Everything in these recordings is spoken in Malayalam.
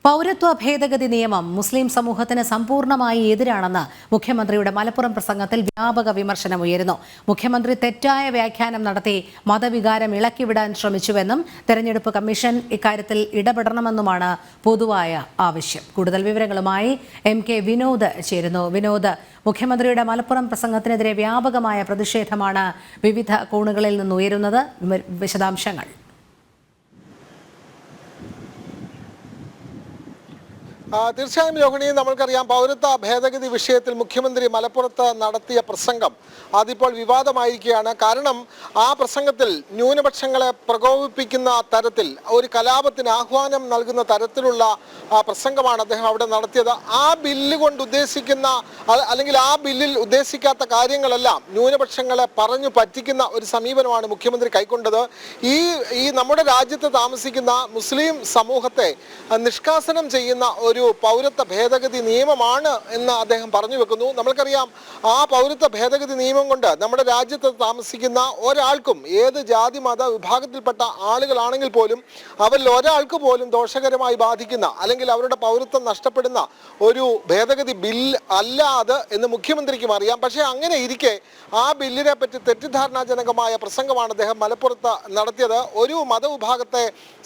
പൗരത്വ ഭേദഗതി നിയമം മുസ്ലിം സമൂഹത്തിന് സമ്പൂർണ്ണമായി എതിരാണെന്ന് മുഖ്യമന്ത്രിയുടെ മലപ്പുറം പ്രസംഗത്തിൽ വ്യാപക വിമർശനമുയരുന്നു. മുഖ്യമന്ത്രി തെറ്റായ വ്യാഖ്യാനം നടത്തി മതവികാരം ഇളക്കിവിടാൻ ശ്രമിച്ചുവെന്നും തെരഞ്ഞെടുപ്പ് കമ്മീഷൻ ഇക്കാര്യത്തിൽ ഇടപെടണമെന്നുമാണ് പൊതുവായ ആവശ്യം. കൂടുതൽ വിവരങ്ങളുമായി MK വിനോദ് ചേരുന്നു. വിനോദ്, മുഖ്യമന്ത്രിയുടെ മലപ്പുറം പ്രസംഗത്തിനെതിരെ വ്യാപകമായ പ്രതിഷേധമാണ് വിവിധ കോണുകളിൽ നിന്നുയരുന്നത്. വിശദാംശങ്ങൾ. തീർച്ചയായും രോഹിണി, നമ്മൾക്കറിയാം പൗരത്വ ഭേദഗതി വിഷയത്തിൽ മുഖ്യമന്ത്രി മലപ്പുറത്ത് നടത്തിയ പ്രസംഗം അതിപ്പോൾ വിവാദമായിരിക്കുകയാണ്. കാരണം ആ പ്രസംഗത്തിൽ ന്യൂനപക്ഷങ്ങളെ പ്രകോപിപ്പിക്കുന്ന തരത്തിൽ ഒരു കലാപത്തിന് ആഹ്വാനം നൽകുന്ന തരത്തിലുള്ള പ്രസംഗമാണ് അദ്ദേഹം അവിടെ നടത്തിയത്. ആ ബില്ല് കൊണ്ട് ഉദ്ദേശിക്കുന്ന അല്ലെങ്കിൽ ആ ബില്ലിൽ ഉദ്ദേശിക്കാത്ത കാര്യങ്ങളെല്ലാം ന്യൂനപക്ഷങ്ങളെ പറഞ്ഞു പറ്റിക്കുന്ന ഒരു സമീപനമാണ് മുഖ്യമന്ത്രി കൈക്കൊണ്ടത്. ഈ നമ്മുടെ രാജ്യത്ത് താമസിക്കുന്ന മുസ്ലിം സമൂഹത്തെ നിഷ്കാസനം ചെയ്യുന്ന ഒരു പൗരത്വ ഭേദഗതി നിയമമാണ് എന്ന് അദ്ദേഹം പറഞ്ഞു വെക്കുന്നു. നമ്മൾക്കറിയാം ആ പൗരത്വ ഭേദഗതി നിയമം കൊണ്ട് നമ്മുടെ രാജ്യത്ത് താമസിക്കുന്ന ഒരാൾക്കും ഏത് ജാതി മത വിഭാഗത്തിൽപ്പെട്ട ആളുകളാണെങ്കിൽ പോലും അവരിൽ ഒരാൾക്ക് പോലും ദോഷകരമായി ബാധിക്കുന്ന അല്ലെങ്കിൽ അവരുടെ പൗരത്വം നഷ്ടപ്പെടുന്ന ഒരു ഭേദഗതി ബില്ല് അല്ല അത് എന്ന് മുഖ്യമന്ത്രിക്കും അറിയാം. പക്ഷേ അങ്ങനെ ഇരിക്കെ ആ ബില്ലിനെ പറ്റി തെറ്റിദ്ധാരണാജനകമായ പ്രസംഗമാണ് അദ്ദേഹം മലപ്പുറത്ത് നടത്തിയത്. ഒരു മതവിഭാഗത്തെ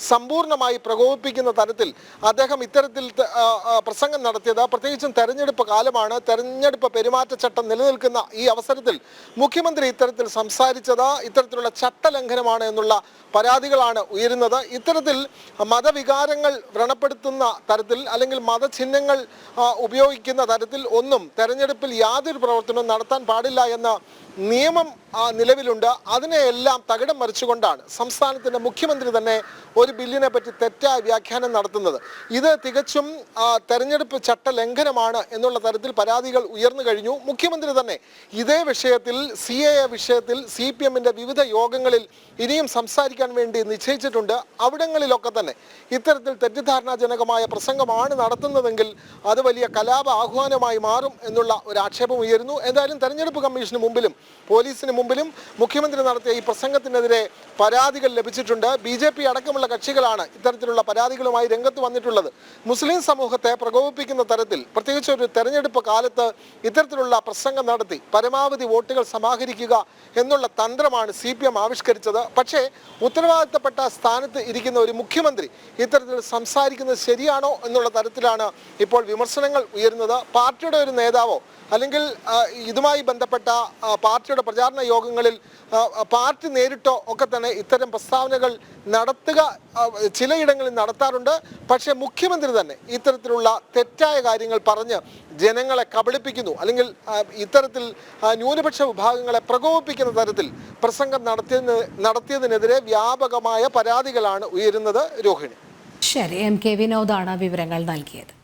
സമ്പൂർണ്ണമായി പ്രകോപിപ്പിക്കുന്ന തരത്തിൽ അദ്ദേഹം ഇത്തരത്തിൽ പ്രസംഗം നടത്തിയത്. പ്രത്യേകിച്ചും തെരഞ്ഞെടുപ്പ് കാലമാണ്, തെരഞ്ഞെടുപ്പ് പെരുമാറ്റച്ചട്ടം നിലനിൽക്കുന്ന ഈ അവസരത്തിൽ മുഖ്യമന്ത്രി ഇത്തരത്തിൽ സംസാരിച്ചത് ഇത്തരത്തിലുള്ള ചട്ടലംഘനമാണ് എന്നുള്ള പരാതികളാണ് ഉയരുന്നത്. ഇത്തരത്തിൽ മതവികാരങ്ങൾ വ്രണപ്പെടുത്തുന്ന തരത്തിൽ അല്ലെങ്കിൽ മതചിഹ്നങ്ങൾ ഉപയോഗിക്കുന്ന തരത്തിൽ ഒന്നും തെരഞ്ഞെടുപ്പിൽ യാതൊരു പ്രവർത്തനവും നടത്താൻ പാടില്ല എന്ന നിയമം നിലവിലുണ്ട്. അതിനെയെല്ലാം തകിടം മറിച്ചുകൊണ്ടാണ് സംസ്ഥാനത്തിൻ്റെ മുഖ്യമന്ത്രി തന്നെ ഒരു ബില്ലിനെ പറ്റി തെറ്റായ വ്യാഖ്യാനം നടത്തുന്നത്. ഇത് തികച്ചും തെരഞ്ഞെടുപ്പ് ചട്ടലംഘനമാണ് എന്നുള്ള തരത്തിൽ പരാതികൾ ഉയർന്നു കഴിഞ്ഞു. മുഖ്യമന്ത്രി തന്നെ ഇതേ വിഷയത്തിൽ CAA വിഷയത്തിൽ CPMന്റെ വിവിധ യോഗങ്ങളിൽ ഇനിയും സംസാരിക്കാൻ വേണ്ടി നിശ്ചയിച്ചിട്ടുണ്ട്. അവിടങ്ങളിലൊക്കെ തന്നെ ഇത്തരത്തിൽ തെറ്റിദ്ധാരണാജനകമായ പ്രസംഗമാണ് നടത്തുന്നതെങ്കിൽ അത് വലിയ കലാപ ആഹ്വാനമായി മാറും എന്നുള്ള ഒരു ആക്ഷേപം ഉയരുന്നു. എന്തായാലും തെരഞ്ഞെടുപ്പ് കമ്മീഷന് മുമ്പിലും പോലീസിന് മുമ്പിലും മുഖ്യമന്ത്രി നടത്തിയ ഈ പ്രസംഗത്തിനെതിരെ പരാതികൾ ലഭിച്ചിട്ടുണ്ട്. BJP അടക്കമുള്ള കക്ഷികളാണ് ഇത്തരത്തിലുള്ള പരാതികളുമായി രംഗത്ത് വന്നിട്ടുള്ളത്. മുസ്ലിം സമൂഹത്തെ പ്രകോപിപ്പിക്കുന്ന തരത്തിൽ പ്രത്യേകിച്ച് ഒരു തെരഞ്ഞെടുപ്പ് കാലത്ത് ഇത്തരത്തിലുള്ള പ്രസംഗം നടത്തി പരമാവധി വോട്ടുകൾ സമാഹരിക്കുക എന്നുള്ള തന്ത്രമാണ് CPM ആവിഷ്കരിച്ചത്. പക്ഷേ ഉത്തരവാദിത്തപ്പെട്ട സ്ഥാനത്ത് ഇരിക്കുന്ന ഒരു മുഖ്യമന്ത്രി ഇത്തരത്തിൽ സംസാരിക്കുന്നത് ശരിയാണോ എന്നുള്ള തരത്തിലാണ് ഇപ്പോൾ വിമർശനങ്ങൾ ഉയരുന്നത്. പാർട്ടിയുടെ ഒരു നേതാവോ അല്ലെങ്കിൽ ഇതുമായി ബന്ധപ്പെട്ട പാർട്ടിയുടെ പ്രചാരണ യോഗങ്ങളിൽ പാർട്ടി നേരിട്ടോ ഒക്കെ തന്നെ ഇത്തരം പ്രസ്താവനകൾ നടത്തുക ചിലയിടങ്ങളിൽ നടത്താറുണ്ട്. പക്ഷേ മുഖ്യമന്ത്രി തന്നെ ഇത്തരത്തിലുള്ള തെറ്റായ കാര്യങ്ങൾ പറഞ്ഞ് ജനങ്ങളെ കബളിപ്പിക്കുന്നു അല്ലെങ്കിൽ ഇത്തരത്തിൽ ന്യൂനപക്ഷ വിഭാഗങ്ങളെ പ്രകോപിപ്പിക്കുന്ന തരത്തിൽ പ്രസംഗം നടത്തിയതിനെതിരെ വ്യാപകമായ പരാതികളാണ് ഉയരുന്നത്. രോഹിണി. ശരി, MK വിനോദാണ് വിവരങ്ങൾ നൽകിയത്.